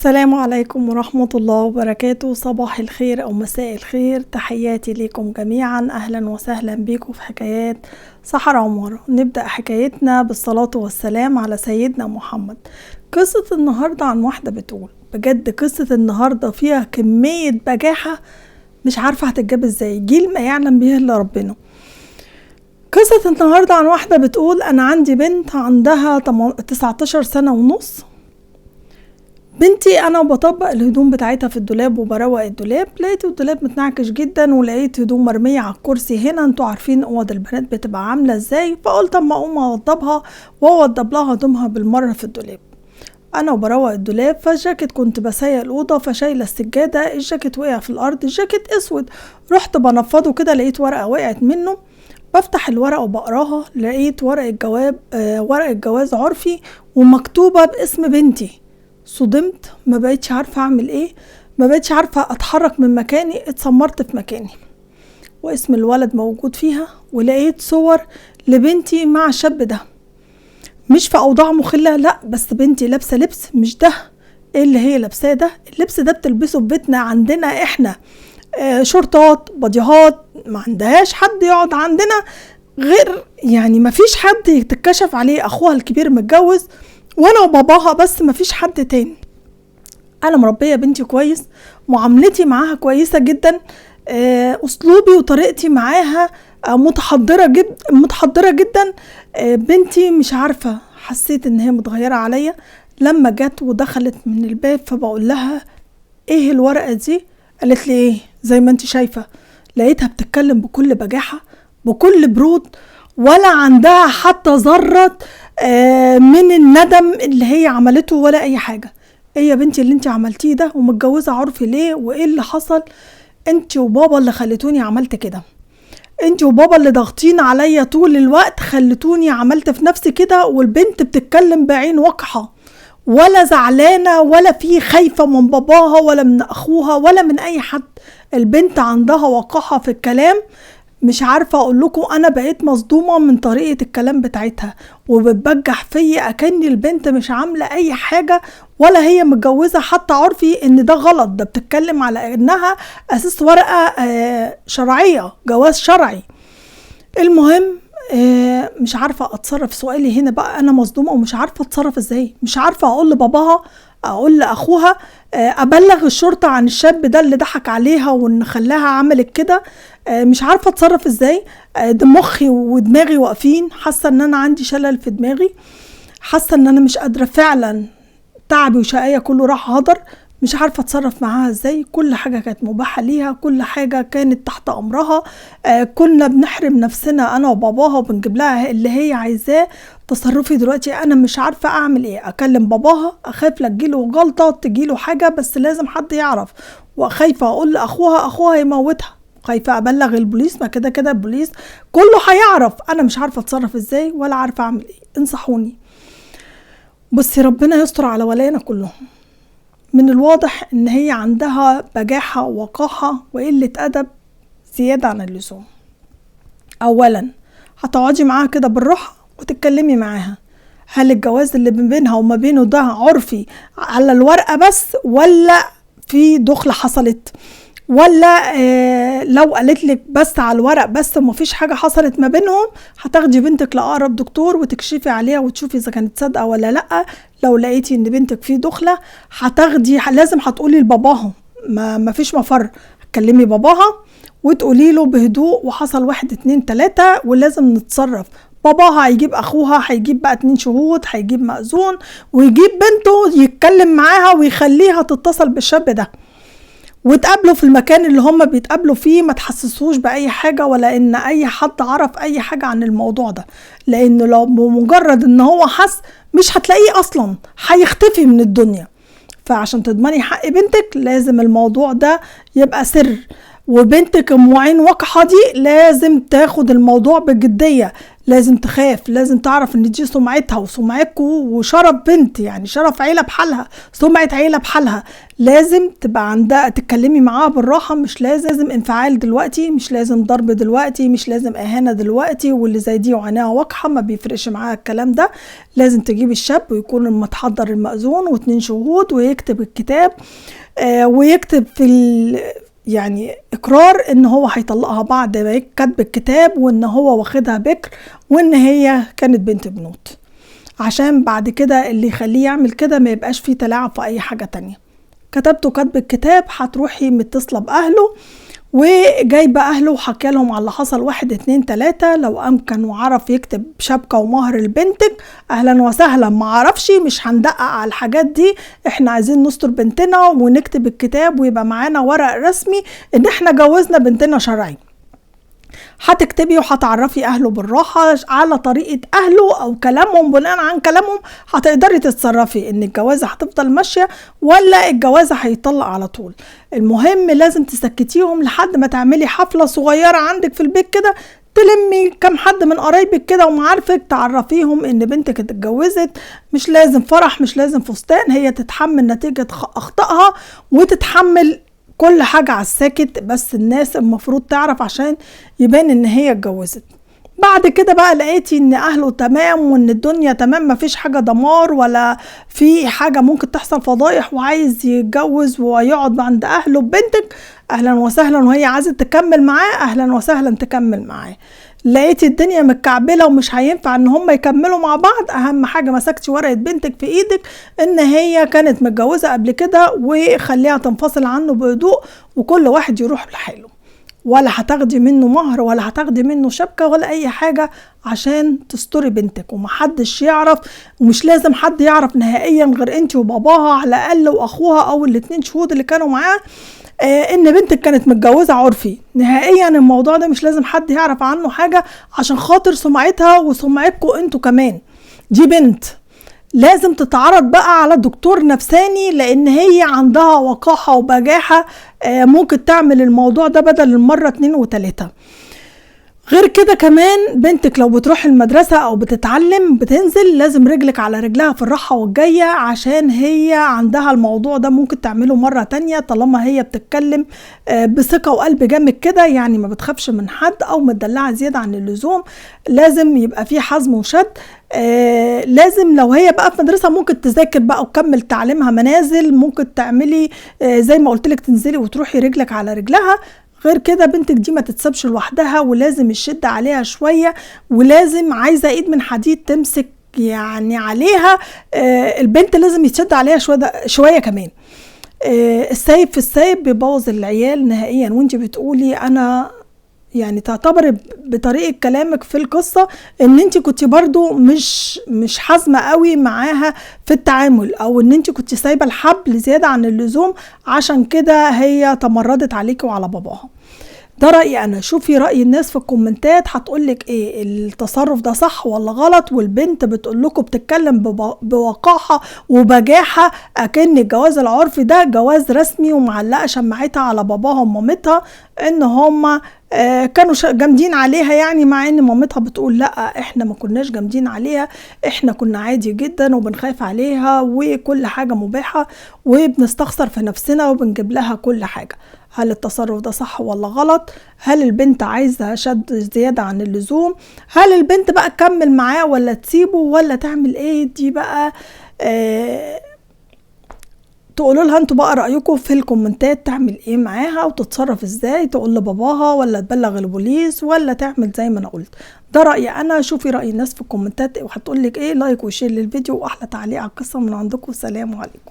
السلام عليكم ورحمة الله وبركاته. صباح الخير أو مساء الخير، تحياتي لكم جميعا. أهلا وسهلا بكم في حكايات سحر عمارة. نبدأ حكايتنا بالصلاة والسلام على سيدنا محمد. قصة النهاردة عن واحدة بتقول، بجد قصة النهاردة فيها كمية بجاحة مش عارفة هتتجاب ازاي، جيل ما يعلم به إلا ربنا. قصة النهاردة عن واحدة بتقول، أنا عندي بنت عندها 19 سنة ونص. بنتي انا بطبق الهدوم بتاعتها في الدولاب وبروق الدولاب، لقيت الدولاب متنعكش جدا ولقيت هدوم مرمية على الكرسي. هنا انتوا عارفين اوض البنات بتبقى عاملة ازاي، فقلت اما اقوم اوضبها واوضب لها هدومها بالمرة في الدولاب. انا وبروق الدولاب، فالجاكيت كنت بسيق الاوضه، فشايله السجاده، الجاكيت وقع في الارض، الجاكيت اسود. رحت بنفضه كده، لقيت ورقه وقعت منه. بفتح الورقه وبقراها، لقيت ورقه جواز عرفي ومكتوبه باسم بنتي. صدمت، ما بقيتش عارفه اعمل ايه، ما بقيتش عارفه اتحرك من مكاني، اتسمرت في مكاني. واسم الولد موجود فيها، ولقيت صور لبنتي مع الشاب ده، مش في اوضاع مخله، لا، بس بنتي لابسه لبس مش ده. ايه اللي هي لابساه ده؟ اللبس ده بتلبسه في بيتنا عندنا احنا، شورتات بديهات، ما عندهاش حد يقعد عندنا غير، يعني ما فيش حد يتكشف عليه. اخوها الكبير متجوز وانا وباباها بس، ما فيش حد تاني. انا مربيه بنتي كويس، معاملتي معاها كويسه جدا، اسلوبي وطريقتي معاها متحضره جدا. بنتي مش عارفه، حسيت ان هي متغيره عليا. لما جت ودخلت من الباب، فبقول لها ايه الورقه دي؟ قالت لي ايه؟ زي ما انت شايفه. لقيتها بتتكلم بكل بجاحه، بكل برود، ولا عندها حتى ذره من الندم اللي هي عملته ولا اي حاجه. ايه يا بنتي اللي انت عملتيه ده؟ ومتجوزه عرفي ليه؟ وايه اللي حصل؟ انت وبابا اللي خلتوني عملت كده، انت وبابا اللي ضاغطين عليا طول الوقت خلتوني عملت في نفسي كده. والبنت بتتكلم بعين وقحة، ولا زعلانة ولا في خايفة من باباها ولا من اخوها ولا من اي حد. البنت عندها وقاحة في الكلام، مش عارفة اقول لكم، انا بقيت مصدومة من طريقة الكلام بتاعتها، وبتبجح فيا اكني البنت مش عاملة اي حاجة ولا هي متجوزة حتى عرفي ان ده غلط. ده بتتكلم على انها اساس ورقة شرعية، جواز شرعي. المهم مش عارفة اتصرف. سؤالي هنا بقى، انا مصدومة ومش عارفة اتصرف ازاي. مش عارفة اقول لباباها، اقول لاخوها، ابلغ الشرطة عن الشاب ده اللي ضحك عليها وان خلاها عملت كده. مش عارفة اتصرف ازاي. ده مخي ودماغي واقفين، حاسة ان انا عندي شلل في دماغي، حاسة ان انا مش قادرة فعلا، تعبي وشقايا كله راح هدر. مش عارفة اتصرف معاها ازاي. كل حاجة كانت مباحة ليها، كل حاجة كانت تحت امرها. كنا بنحرم نفسنا انا وباباها وبنجيب لها اللي هي عايزاه. تصرفي دلوقتي انا مش عارفة اعمل ايه. اكلم باباها، اخاف لا تجيله جلطة، تجيله حاجة، بس لازم حد يعرف. وخايفة اقول لاخوها، اخوها يموتها. خايفة ابلغ البوليس، ما كده كده البوليس كله هيعرف. انا مش عارفة اتصرف ازاي ولا عارفة اعمل ايه، انصحوني. بصي، ربنا يستر على ولاينا كلهم. من الواضح ان هي عندها بجاحة ووقاحة وقلة ادب زيادة عن اللزوم. اولا، هتقعدي معاها كده بالراحة وتتكلمي معاها. هل الجواز اللي بينها وما بينه ده عرفي على الورقة بس، ولا في دخلة حصلت؟ ولا لو قالت لك بس على الورق بس ومفيش حاجة حصلت ما بينهم، هتاخدي بنتك لأقرب دكتور وتكشفي عليها وتشوفي إذا كانت صادقة ولا لأ. لو لقيتي إن بنتك في دخلة، لازم هتقولي لباباهم، ما فيش مفر. هتكلمي باباها وتقولي له بهدوء، وحصل 1 2 3 ولازم نتصرف. باباها هيجيب اخوها، هيجيب بقى 2 شهود، هيجيب مأذون، ويجيب بنته يتكلم معاها ويخليها تتصل بالشاب ده، وتقابلوا في المكان اللي هم بيتقابلوا فيه. ما تحسسوش بأي حاجة ولا ان اي حد عرف اي حاجة عن الموضوع ده، لانه لو بمجرد ان هو حس، مش هتلاقيه اصلا، هيختفي من الدنيا. فعشان تضمني حق بنتك، لازم الموضوع ده يبقى سر. وبنتك ام عين وقحة دي لازم تاخد الموضوع بجدية، لازم تخاف، لازم تعرف ان دي سمعتها وسمعتكم وشرف بنت، يعني شرف عيلة بحالها، سمعة عيلة بحالها. لازم تبقى عندها تتكلمي معاها بالراحة، مش لازم انفعال دلوقتي، مش لازم ضرب دلوقتي، مش لازم اهانة دلوقتي، واللي زي دي وعينيها وقحة ما بيفرقش معاها الكلام ده. لازم تجيب الشاب ويكون متحضر المأذون و2 شهود ويكتب الكتاب، ويكتب في يعني اقرار ان هو هيطلقها بعد كتب الكتاب، وان هو واخدها بكر، وان هي كانت بنت بنوت، عشان بعد كده اللي يخليه يعمل كده ما يبقاش فيه تلاعب في اي حاجة تانية. كتبته كتب الكتاب، هتروحي متصلة باهله وجايبه اهله وحكي لهم على اللي حصل 1 2 3. لو امكن وعرف يكتب شبكه ومهر لبنتك اهلا وسهلا، ما عرفش مش هندقق على الحاجات دي، احنا عايزين نستر بنتنا ونكتب الكتاب ويبقى معانا ورق رسمي ان احنا جوزنا بنتنا شرعي. هتكتبي وهتعرفي اهله بالراحه على طريقه اهله او كلامهم، بناء عن كلامهم هتقدري تتصرفي ان الجوازه هتفضل ماشيه ولا الجوازه هيطلق على طول. المهم لازم تسكتيهم لحد ما تعملي حفله صغيره عندك في البيت كده، تلمي كم حد من قرايبك كده ومعارفك، تعرفيهم ان بنتك اتجوزت. مش لازم فرح، مش لازم فستان، هي تتحمل نتيجه اخطائها وتتحمل كل حاجة على الساكت، بس الناس المفروض تعرف عشان يبان ان هي اتجوزت. بعد كده بقى لقيتي ان اهله تمام وان الدنيا تمام، مفيش حاجة دمار ولا في حاجة ممكن تحصل فضايح، وعايز يتجوز ويقعد عند اهله ببنتك، اهلا وسهلا، وهي عايزة تكمل معاه اهلا وسهلا تكمل معاه. لقيتي الدنيا متكعبله ومش هينفع ان هم يكملوا مع بعض، اهم حاجه مسكتي ورقه بنتك في ايدك ان هي كانت متجوزه قبل كده، وخليها تنفصل عنه بهدوء وكل واحد يروح لحاله، ولا هتاخدي منه مهر ولا هتاخدي منه شبكه ولا اي حاجه، عشان تستري بنتك ومحدش يعرف. ومش لازم حد يعرف نهائيا غير انت وباباها على الاقل واخوها او ال2 شهود اللي كانوا معاه ان بنتك كانت متجوزة عرفي. نهائيا الموضوع ده مش لازم حد يعرف عنه حاجة عشان خاطر سمعتها وسمعتكم انتوا كمان. دي بنت لازم تتعرض بقى على دكتور نفساني، لان هي عندها وقاحة وبجاحة ممكن تعمل الموضوع ده بدل المرة 2 و3. غير كده كمان بنتك لو بتروح المدرسة او بتتعلم بتنزل لازم رجلك على رجلها في الراحة والجاية، عشان هي عندها الموضوع ده ممكن تعمله مرة تانية طالما هي بتتكلم بثقة وقلب جامد كده، يعني ما بتخافش من حد او متدلعة زيادة عن اللزوم. لازم يبقى في حزم وشد. لازم لو هي بقى في مدرسة ممكن تذاكر بقى وكمل تعليمها منازل، ممكن تعملي زي ما قلتلك تنزلي وتروحي رجلك على رجلها. غير كده بنتك دي ما تتسابش لوحدها، ولازم الشد عليها شوية، ولازم عايزة ايد من حديد تمسك يعني عليها. البنت لازم يتشد عليها شوية كمان. السايب في السايب بيبوظ العيال نهائيا. وانت بتقولي انا يعني تعتبر بطريقة كلامك في القصة ان انت كنت برضو مش حازمة قوي معاها في التعامل، او ان انت كنت سايبة الحبل زيادة عن اللزوم، عشان كده هي تمردت عليك وعلى باباها. ده رأيي انا. شوفي رأي الناس في الكومنتات هتقولك ايه، التصرف ده صح ولا غلط. والبنت بتقولكوا بتتكلم بوقاحة وبجاحة اكن الجواز العرفي ده جواز رسمي، ومعلقة شمعتها على باباها ومامتها ان هما كانوا جامدين عليها، يعني مع ان مامتها بتقول لا احنا ما كناش جامدين عليها، احنا كنا عادي جدا وبنخاف عليها وكل حاجة مباحة وبنستخسر في نفسنا وبنجيب لها كل حاجة. هل التصرف ده صح ولا غلط؟ هل البنت عايزة شد زيادة عن اللزوم؟ هل البنت بقى تكمل معاه ولا تسيبه ولا تعمل ايه؟ دي بقى تقولوا لها انتوا بقى رأيكم في الكومنتات، تعمل ايه معاها وتتصرف ازاي، تقول لباباها ولا تبلغ البوليس ولا تعمل زي ما انا قلت. ده رأيي انا. شوفي رأي الناس في الكومنتات وهتقولك ايه. لايك وشير للفيديو واحلى تعليق على القصة من عندكم. سلام عليكم.